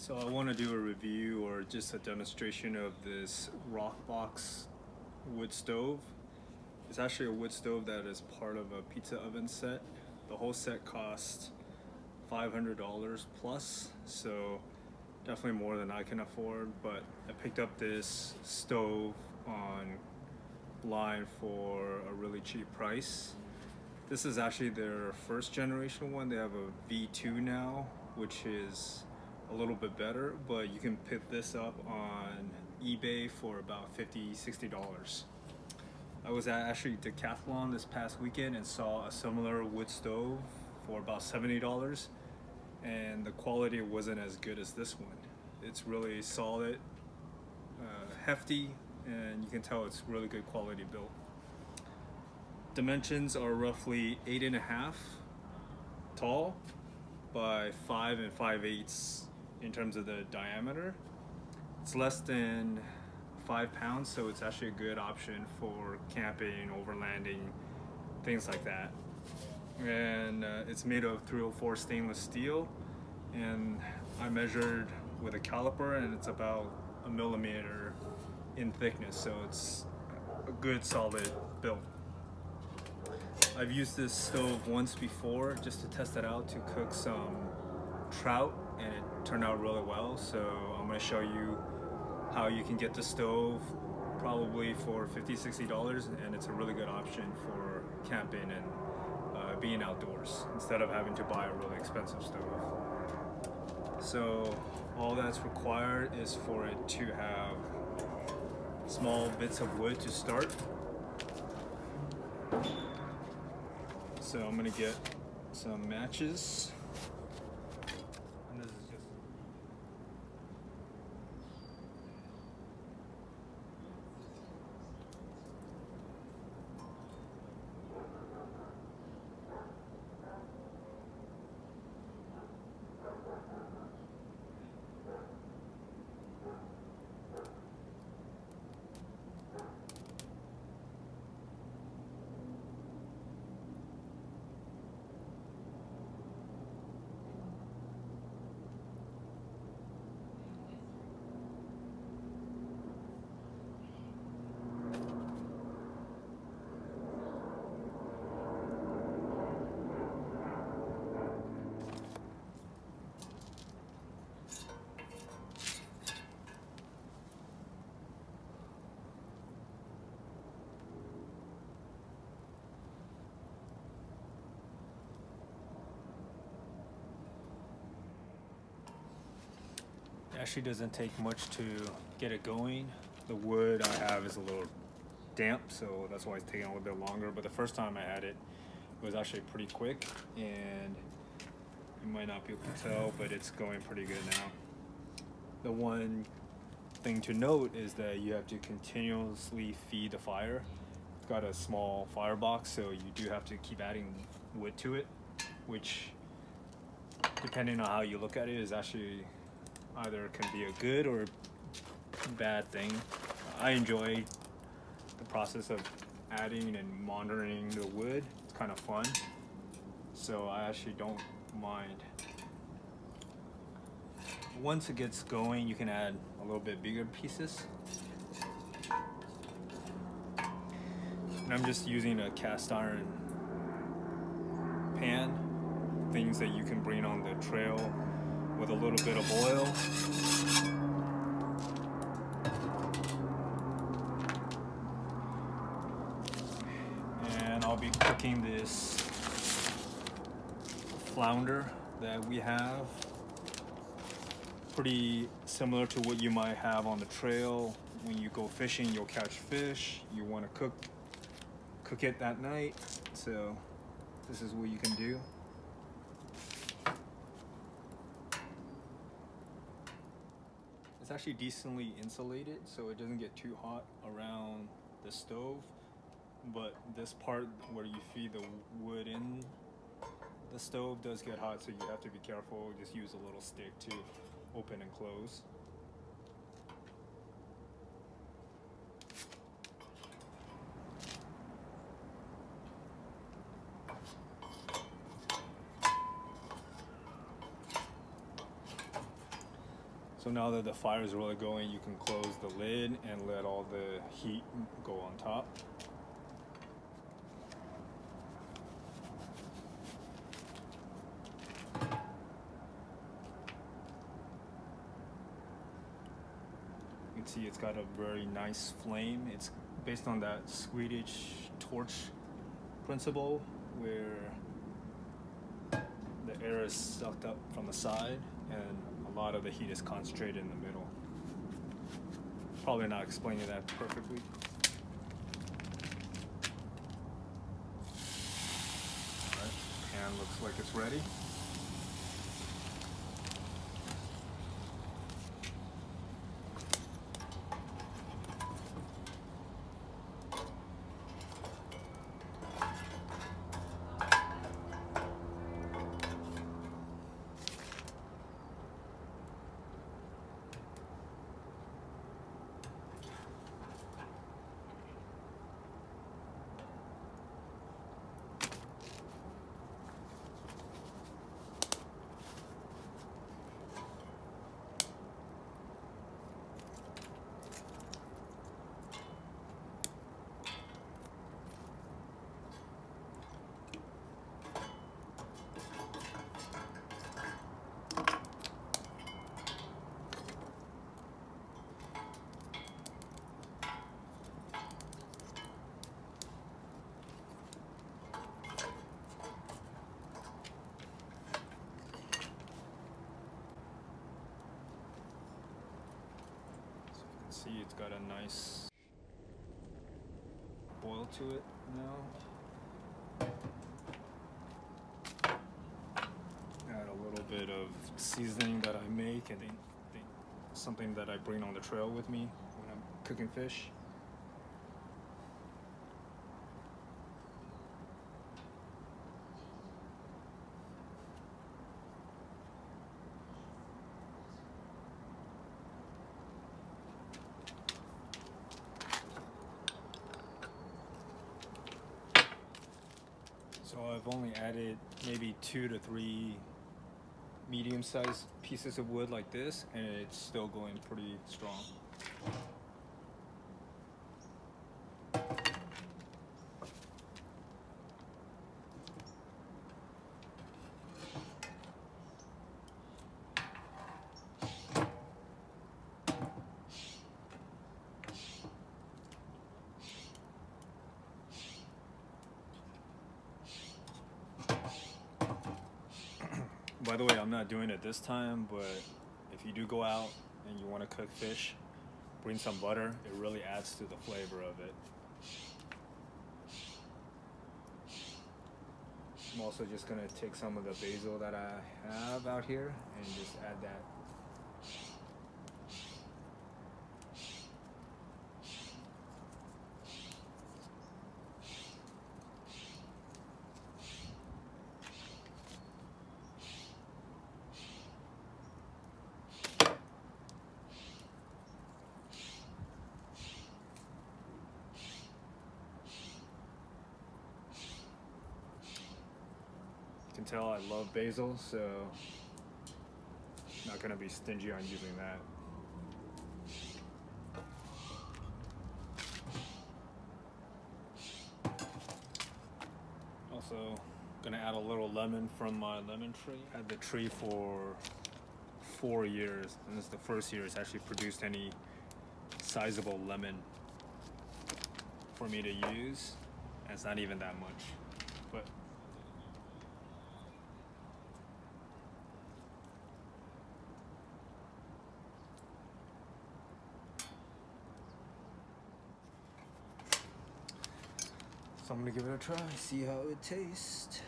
So I want to do a review or just a demonstration of this RoccBox wood stove. It's actually a wood stove that is part of a pizza oven set. The whole set cost $500 plus, so definitely more than I can afford, but I picked up this stove online for a really cheap price. This is actually their first generation one. They have a V2 now, which is a little bit better, but you can pick this up on eBay for about $50–$60. I was at actually Decathlon this past weekend and saw a similar wood stove for about $70, and the quality wasn't as good as this one. It's really solid, hefty, and you can tell it's really good quality built. Dimensions are roughly 8.5 tall by 5 5/8 in terms of the diameter. It's less than 5 pounds, so it's actually a good option for camping, overlanding, things like that. And it's made of 304 stainless steel, and I measured with a caliper, and it's about a millimeter in thickness, so it's a good solid build. I've used this stove once before just to test it out to cook some trout, and it turned out really well. So I'm going to show you how you can get the stove probably for $50–$60, and it's a really good option for camping and being outdoors instead of having to buy a really expensive stove. So all that's required is for it to have small bits of wood to start. So I'm gonna get some matches. And this is just actually doesn't take much to get it going. The wood I have is a little damp, so that's why it's taking a little bit longer, but the first time I had it, it was actually pretty quick, and you might not be able to tell, but it's going pretty good now. The one thing to note is that you have to continuously feed the fire. It's got a small firebox, so you do have to keep adding wood to it, which, depending on how you look at it, is actually either can be a good or bad thing. I enjoy the process of adding and monitoring the wood. It's kind of fun, so I actually don't mind. Once it gets going, you can add a little bit bigger pieces. And I'm just using a cast iron pan, things that you can bring on the trail with a little bit of oil. And I'll be cooking this flounder that we have. Pretty similar to what you might have on the trail. When you go fishing, you'll catch fish. You want to cook it that night. So this is what you can do. It's actually decently insulated, so it doesn't get too hot around the stove, but this part where you feed the wood in the stove does get hot, so you have to be careful. Just use a little stick to open and close. So now that the fire is really going, you can close the lid and let all the heat go on top. You can see it's got a very nice flame. It's based on that Swedish torch principle where the air is sucked up from the side and a lot of the heat is concentrated in the middle. Probably not explaining that perfectly. Alright, pan looks like it's ready. See, it's got a nice boil to it now. Add a little bit of seasoning that I make and something that I bring on the trail with me when I'm cooking fish. So I've only added maybe 2 to 3 medium-sized pieces of wood like this, and it's still going pretty strong. By the way, I'm not doing it this time, but if you do go out and you want to cook fish, bring some butter. It really adds to the flavor of it. I'm also just going to take some of the basil that I have out here and just add that. You can tell I love basil, so not going to be stingy on using that. Also going to add a little lemon from my lemon tree. I had the tree for 4 years, and this is the first year it's actually produced any sizable lemon for me to use. And it's not even that much, but so I'm gonna give it a try, see how it tastes.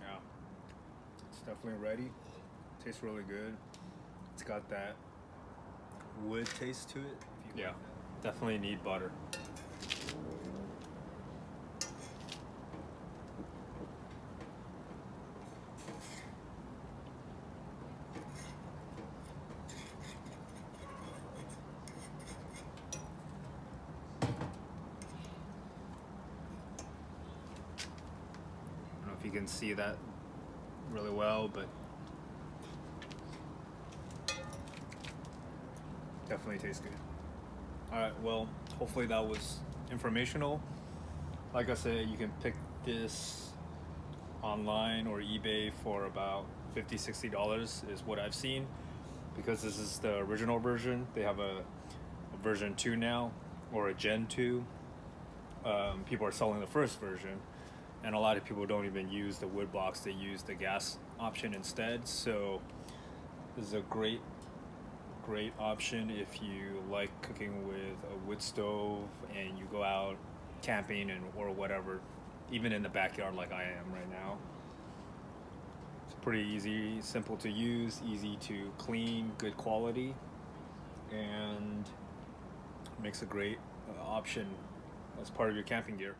Yeah, it's definitely ready. Tastes really good. It's got that wood taste to it. Yeah, definitely need butter. can see that really well, but definitely tastes good. Alright, well, hopefully that was informational. Like I said, you can pick this online or eBay for about $50-$60 is what I've seen, because this is the original version. They have a version 2 now, or a Gen 2. People are selling the first version, and a lot of people don't even use the wood box, they use the gas option instead. So this is a great option if you like cooking with a wood stove and you go out camping or whatever, even in the backyard like I am right now. It's pretty easy, simple to use, easy to clean, good quality, and makes a great option as part of your camping gear.